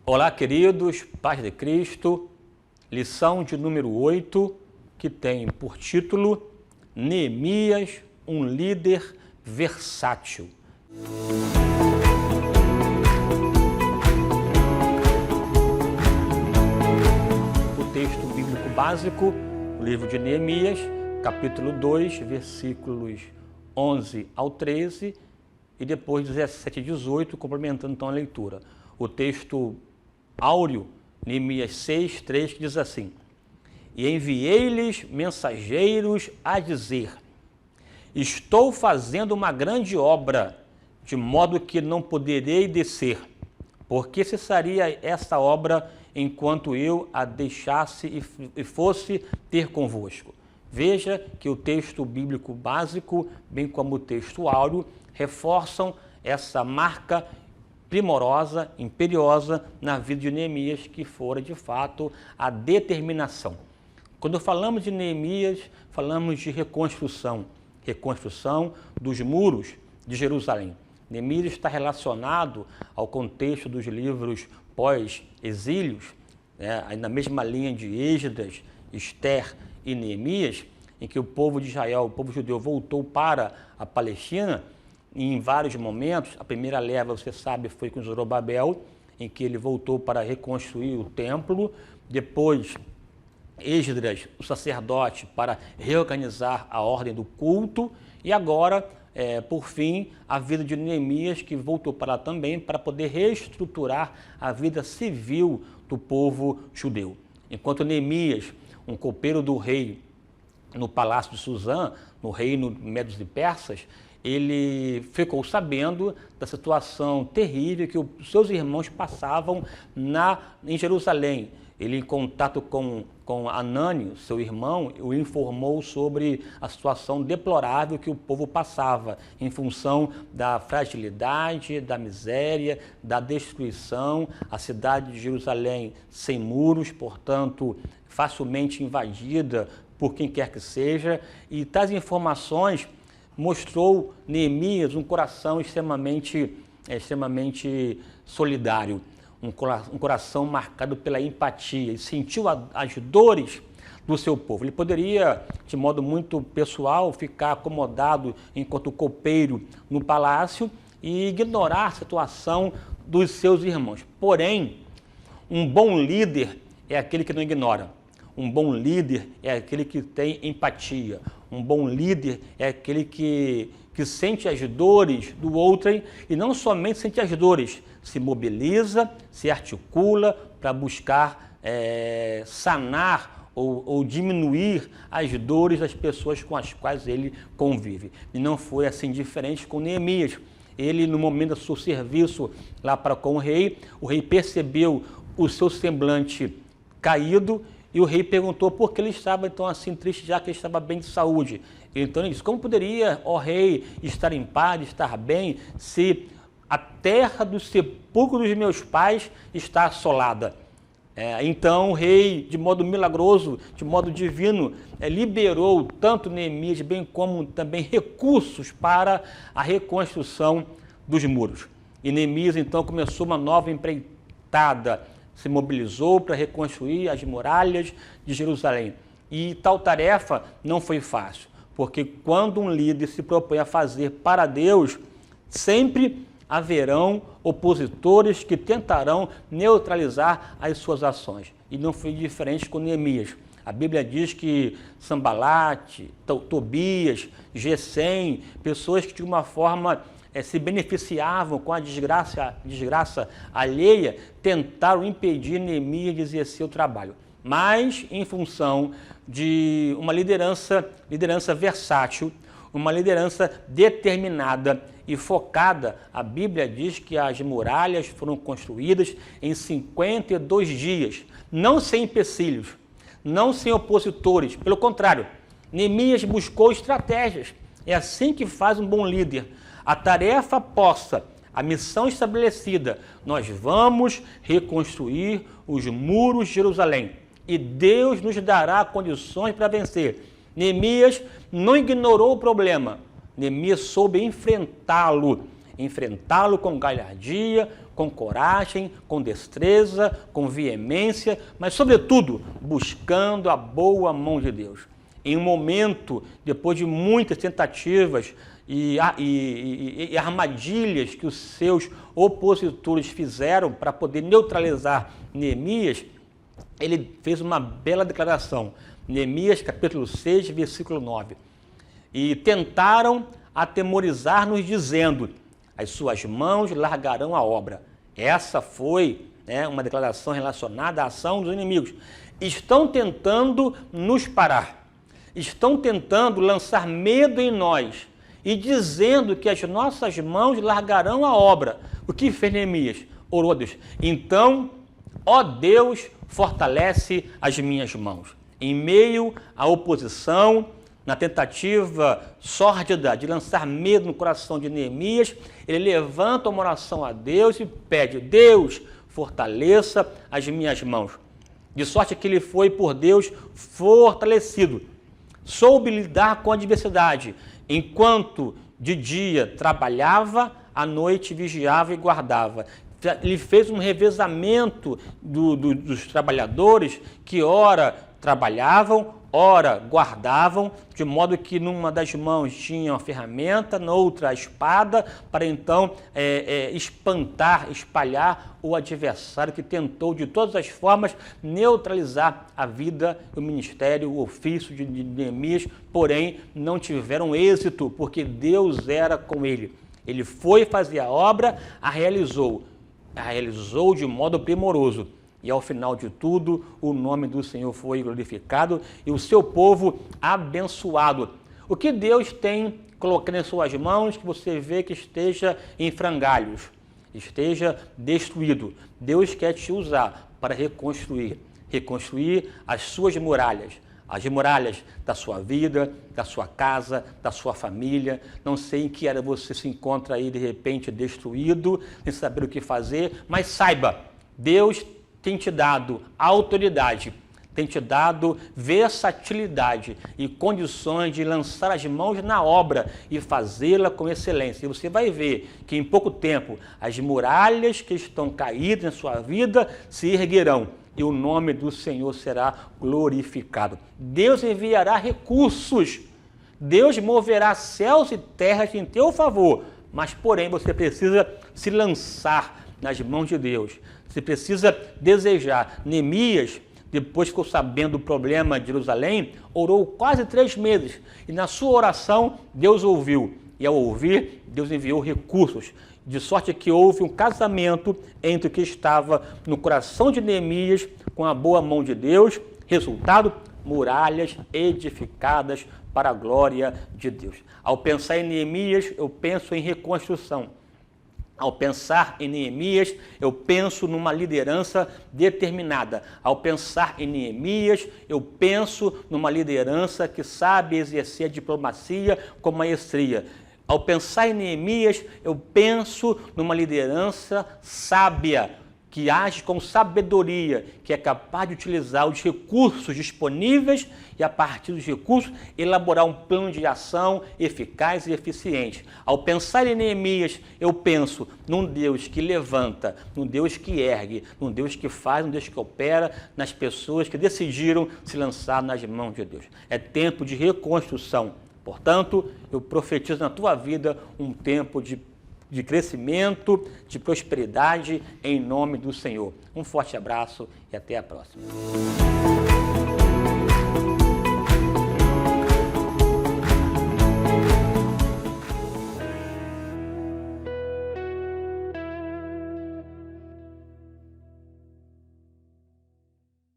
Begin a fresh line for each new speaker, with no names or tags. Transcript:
Olá, queridos, paz de Cristo, lição de número 8, que tem por título Neemias, um líder versátil. O texto bíblico básico, o livro de Neemias, capítulo 2, versículos 11 ao 13 e depois 17 e 18, complementando então a leitura. O texto áureo, Neemias 6, 3, que diz assim: E enviei-lhes mensageiros a dizer: Estou fazendo uma grande obra, de modo que não poderei descer, porque cessaria essa obra enquanto eu a deixasse e fosse ter convosco. Veja que o texto bíblico básico, bem como o texto áureo, reforçam essa marca primorosa, imperiosa na vida de Neemias, que fora de fato a determinação. Quando falamos de Neemias, falamos de reconstrução dos muros de Jerusalém. Neemias está relacionado ao contexto dos livros pós-exílios, na mesma linha de Esdras, Ester e Neemias, em que o povo de Israel, o povo judeu, voltou para a Palestina. E em vários momentos, a primeira leva, você sabe, foi com Zorobabel, em que ele voltou para reconstruir o templo. Depois, Esdras, o sacerdote, para reorganizar a ordem do culto. E agora, por fim, a vida de Neemias, que voltou para lá também para poder reestruturar a vida civil do povo judeu. Enquanto Neemias, um copeiro do rei no palácio de Suzã, no reino Medos e Persas, ele ficou sabendo da situação terrível que os seus irmãos passavam em Jerusalém. Ele, em contato com Anânio, seu irmão, o informou sobre a situação deplorável que o povo passava, em função da fragilidade, da miséria, da destruição, a cidade de Jerusalém sem muros, portanto, facilmente invadida por quem quer que seja, e tais informações mostrou Neemias um coração extremamente solidário, um coração marcado pela empatia, e sentiu as dores do seu povo. Ele poderia, de modo muito pessoal, ficar acomodado enquanto copeiro no palácio e ignorar a situação dos seus irmãos. Porém, um bom líder é aquele que não ignora. Um bom líder é aquele que tem empatia. Um bom líder é aquele que sente as dores do outrem e não somente sente as dores, se mobiliza, se articula para buscar sanar ou diminuir as dores das pessoas com as quais ele convive. E não foi assim diferente com Neemias. Ele, no momento do seu serviço lá para com o rei percebeu o seu semblante caído. E o rei perguntou por que ele estava então assim triste, já que ele estava bem de saúde. Então ele disse: como poderia, ó rei, estar em paz, estar bem, se a terra do sepulcro dos meus pais está assolada? Então o rei, de modo milagroso, de modo divino, liberou tanto Neemias, bem como também recursos para a reconstrução dos muros. E Neemias então começou uma nova empreitada, se mobilizou para reconstruir as muralhas de Jerusalém. E tal tarefa não foi fácil, porque quando um líder se propõe a fazer para Deus, sempre haverão opositores que tentarão neutralizar as suas ações. E não foi diferente com Neemias. A Bíblia diz que Sambalate, Tobias, Gesem, pessoas que de uma forma se beneficiavam com a desgraça alheia, tentaram impedir Neemias de exercer o trabalho. Mas, em função de uma liderança versátil, uma liderança determinada e focada, a Bíblia diz que as muralhas foram construídas em 52 dias, não sem empecilhos, não sem opositores. Pelo contrário, Neemias buscou estratégias. É assim que faz um bom líder. A tarefa posta, a missão estabelecida: nós vamos reconstruir os muros de Jerusalém e Deus nos dará condições para vencer. Neemias não ignorou o problema, Neemias soube enfrentá-lo enfrentá-lo com galhardia, com coragem, com destreza, com veemência, mas, sobretudo, buscando a boa mão de Deus. Em um momento, depois de muitas tentativas e armadilhas que os seus opositores fizeram para poder neutralizar Neemias, ele fez uma bela declaração. Neemias, capítulo 6, versículo 9. E tentaram atemorizar-nos, dizendo: as suas mãos largarão a obra. Essa foi uma declaração relacionada à ação dos inimigos. Estão tentando nos parar. Estão tentando lançar medo em nós e dizendo que as nossas mãos largarão a obra. O que fez Neemias? Orou a Deus. Então, ó Deus, fortalece as minhas mãos. Em meio à oposição, na tentativa sórdida de lançar medo no coração de Neemias, ele levanta uma oração a Deus e pede: Deus, fortaleça as minhas mãos. De sorte que ele foi por Deus fortalecido. Soube lidar com a adversidade. Enquanto de dia trabalhava, à noite vigiava e guardava. Ele fez um revezamento dos trabalhadores que ora trabalhavam, ora guardavam, de modo que numa das mãos tinha a ferramenta, na outra a espada, para então espantar, espalhar o adversário que tentou de todas as formas neutralizar a vida, o ministério, o ofício de Neemias, porém não tiveram êxito, porque Deus era com ele. Ele foi fazer a obra, a realizou de modo primoroso. E ao final de tudo, o nome do Senhor foi glorificado e o seu povo abençoado. O que Deus tem colocado em suas mãos que você vê que esteja em frangalhos, esteja destruído? Deus quer te usar para reconstruir as suas muralhas. As muralhas da sua vida, da sua casa, da sua família. Não sei em que era você se encontra aí de repente destruído, sem saber o que fazer, mas saiba, Deus tem te dado autoridade, tem te dado versatilidade e condições de lançar as mãos na obra e fazê-la com excelência. E você vai ver que em pouco tempo as muralhas que estão caídas na sua vida se erguerão e o nome do Senhor será glorificado. Deus enviará recursos, Deus moverá céus e terras em teu favor, mas porém você precisa se lançar nas mãos de Deus. Você precisa desejar. Neemias, depois ficou sabendo do problema de Jerusalém, orou quase 3 meses. E na sua oração, Deus ouviu. E ao ouvir, Deus enviou recursos. De sorte que houve um casamento entre o que estava no coração de Neemias com a boa mão de Deus. Resultado, muralhas edificadas para a glória de Deus. Ao pensar em Neemias, eu penso em reconstrução. Ao pensar em Neemias, eu penso numa liderança determinada. Ao pensar em Neemias, eu penso numa liderança que sabe exercer a diplomacia com maestria. Ao pensar em Neemias, eu penso numa liderança sábia, que age com sabedoria, que é capaz de utilizar os recursos disponíveis e, a partir dos recursos, elaborar um plano de ação eficaz e eficiente. Ao pensar em Neemias, eu penso num Deus que levanta, num Deus que ergue, num Deus que faz, num Deus que opera nas pessoas que decidiram se lançar nas mãos de Deus. É tempo de reconstrução. Portanto, eu profetizo na tua vida um tempo de crescimento, de prosperidade, em nome do Senhor. Um forte abraço e até a próxima.